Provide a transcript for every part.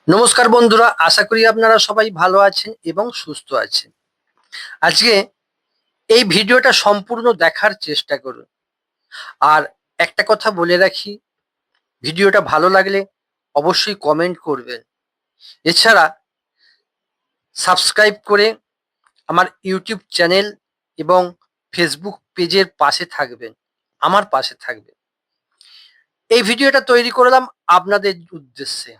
নমস্কার বন্ধুরা, আশা করি আপনারা সবাই ভালো আছেন এবং সুস্থ আছেন। আজকে এই ভিডিওটা সম্পূর্ণ দেখার চেষ্টা করুন। আর একটা কথা বলে রাখি, ভিডিওটা ভালো লাগলে অবশ্যই কমেন্ট করবেন। এছাড়া সাবস্ক্রাইব করে আমার ইউটিউব চ্যানেল এবং ফেসবুক পেজের পাশে থাকবেন, আমার পাশে থাকবেন। এই ভিডিওটা তৈরি করলাম আপনাদের উদ্দেশ্যে।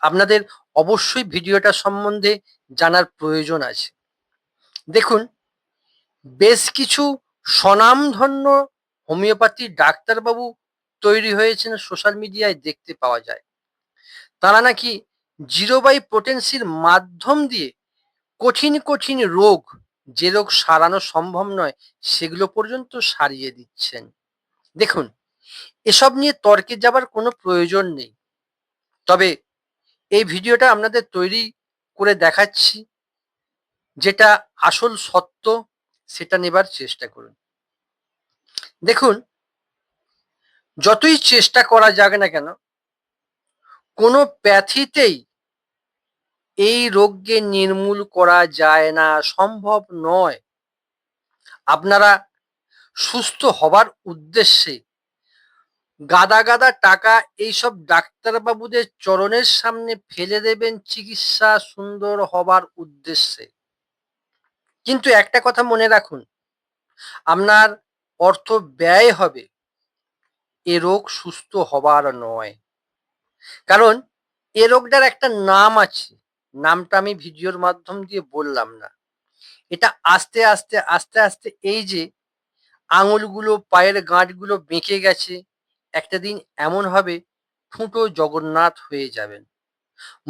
আপনাদের অবশ্যই ভিডিওটা সম্বন্ধে জানার প্রয়োজন আছে। দেখুন, বেশ কিছু স্বনামধন্য হোমিওপ্যাথি ডাক্তারবাবু তৈরি হয়েছেন, সোশ্যাল মিডিয়ায় দেখতে পাওয়া যায়। তারা নাকি জিরো বাই পোটেন্সির মাধ্যম দিয়ে কঠিন কঠিন রোগ, যে রোগ সারানো সম্ভব নয়, সেগুলো পর্যন্ত সারিয়ে দিচ্ছেন। দেখুন, এসব নিয়ে তর্কে যাবার কোনো প্রয়োজন নেই। তবে এই ভিডিওটা আপনাদের তৈরি করে দেখাচ্ছি, যেটা আসল সত্য সেটা নেবার চেষ্টা করুন। দেখুন, যতই চেষ্টা করা যাক না কেন, কোনো প্যাথিতেই এই রোগকে নির্মূল করা যায় না, সম্ভব নয়। আপনারা সুস্থ হবার উদ্দেশ্যে গাদা গাদা টাকা এইসব ডাক্তারবাবুদের চরণের সামনে ফেলে দেবেন চিকিৎসা সুন্দর হবার উদ্দেশ্যে। কিন্তু একটা কথা মনে রাখুন, আপনার অর্থ ব্যয় হবে, এ রোগ সুস্থ হবার নয়। কারণ এ রোগটার একটা নাম আছে, নামটা আমি ভিডিওর মাধ্যম দিয়ে বললাম না। এটা আস্তে আস্তে আস্তে আস্তে এই যে আঙুলগুলো, পায়ের গাঁটগুলো বেঁকে গেছে, একটা দিন এমন হবে ফুটো জগন্নাথ হয়ে যাবেন।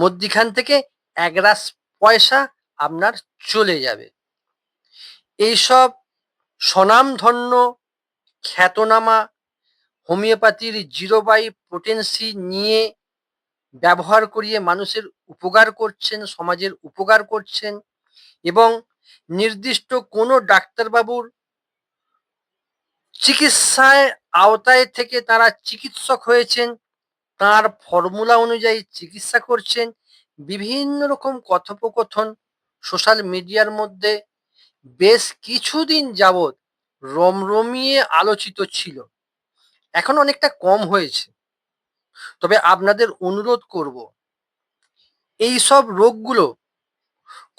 মধ্যিখান থেকে একরাশ পয়সা আপনার চলে যাবে। এইসব স্বনামধন্য খ্যাতনামা হোমিওপ্যাথির জিরো বাই পোটেন্সি নিয়ে ব্যবহার করিয়ে মানুষের উপকার করছেন, সমাজের উপকার করছেন এবং নির্দিষ্ট কোনো ডাক্তারবাবুর চিকিৎসায় আওতায় থেকে তারা চিকিৎসক হয়েছেন, তার ফর্মুলা অনুযায়ী চিকিৎসা করছেন। বিভিন্ন রকম কথোপকথন সোশ্যাল মিডিয়ার মধ্যে বেশ কিছুদিন যাবৎ রমরমিয়ে আলোচিত ছিল। এখন অনেকটা কম হয়েছে। তবে আপনাদের অনুরোধ করব, এইসব রোগগুলো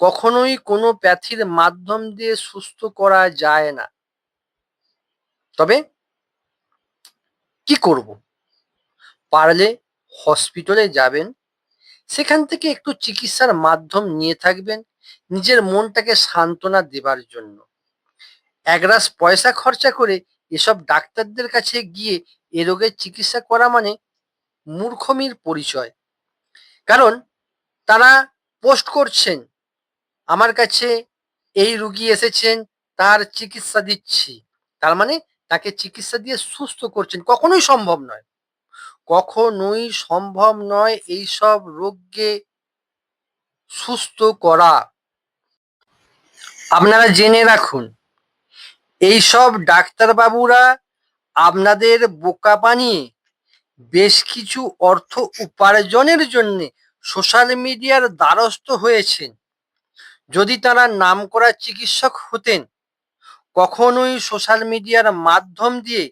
কখনোই কোনো প্যাথির মাধ্যম দিয়ে সুস্থ করা যায় না। তবে কি করব? পারলে হসপিটালে যাবেন, সেখান থেকে একটু চিকিৎসার মাধ্যম নিয়ে থাকবেন নিজের মনটাকে সান্ত্বনা দেবার জন্য। একরাশ পয়সা খরচা করে এসব ডাক্তারদের কাছে গিয়ে এ রোগের চিকিৎসা করা মানে মূর্খমির পরিচয়। কারণ তারা পোস্ট করছেন, আমার কাছে এই রুগী এসেছেন, তার চিকিৎসা দিচ্ছি। তার মানে তাকে চিকিৎসা দিয়ে সুস্থ করছেন। কখনোই সম্ভব নয়, কখনোই সম্ভব নয় এইসব রোগকে সুস্থ করা। আপনারা জেনে রাখুন, এইসব ডাক্তারবাবুরা আপনাদের বোকা বানিয়ে বেশ কিছু অর্থ উপার্জনের জন্য সোশ্যাল মিডিয়ার দ্বারস্থ হয়েছেন। যদি তারা নামকরা চিকিৎসক হতেন, কখনোই সোশ্যাল মিডিয়ার মাধ্যম দিয়ে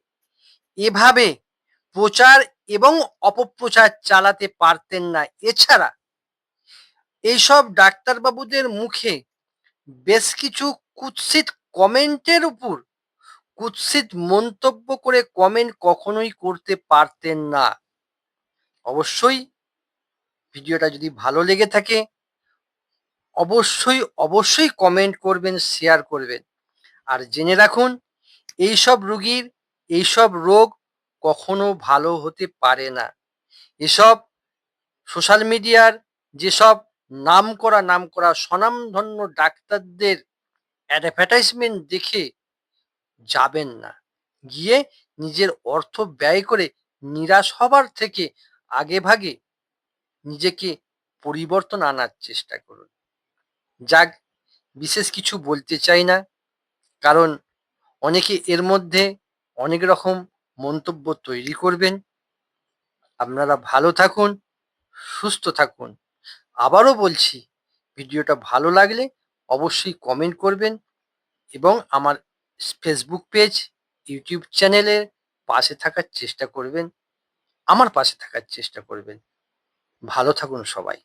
এভাবে প্রচার এবং অপপ্রচার চালাতে পারতেন না। এছাড়া এইসব ডাক্তারবাবুদের মুখে বেশ কিছু কুৎসিত কমেন্টের উপর কুৎসিত মন্তব্য করে কমেন্ট কখনোই করতে পারতেন না। অবশ্যই ভিডিওটা যদি ভালো লেগে থাকে, অবশ্যই অবশ্যই কমেন্ট করবেন, শেয়ার করবেন। আর জেনে রাখুন, এইসব রুগীর এইসব রোগ কখনো ভালো হতে পারে না। এসব সোশ্যাল মিডিয়ার যেসব নামকরা স্বনামধন্য ডাক্তারদের অ্যাডভার্টাইজমেন্ট দেখে যাবেন না। গিয়ে নিজের অর্থ ব্যয় করে নিরাশ হবার থেকে আগেভাগে নিজেকে পরিবর্তন আনার চেষ্টা করুন। যাক, বিশেষ কিছু বলতে চাই না, কারণ অনেকে এর মধ্যে অনেক রকম মন্তব্য তৈরি করবেন। আপনারা ভালো থাকুন, সুস্থ থাকুন। আবারও বলছি, ভিডিওটা ভালো লাগলে অবশ্যই কমেন্ট করবেন এবং আমার ফেসবুক পেজ, ইউটিউব চ্যানেলের পাশে থাকার চেষ্টা করবেন। আমার পাশে থাকার চেষ্টা করবেন। ভালো থাকুন সবাই।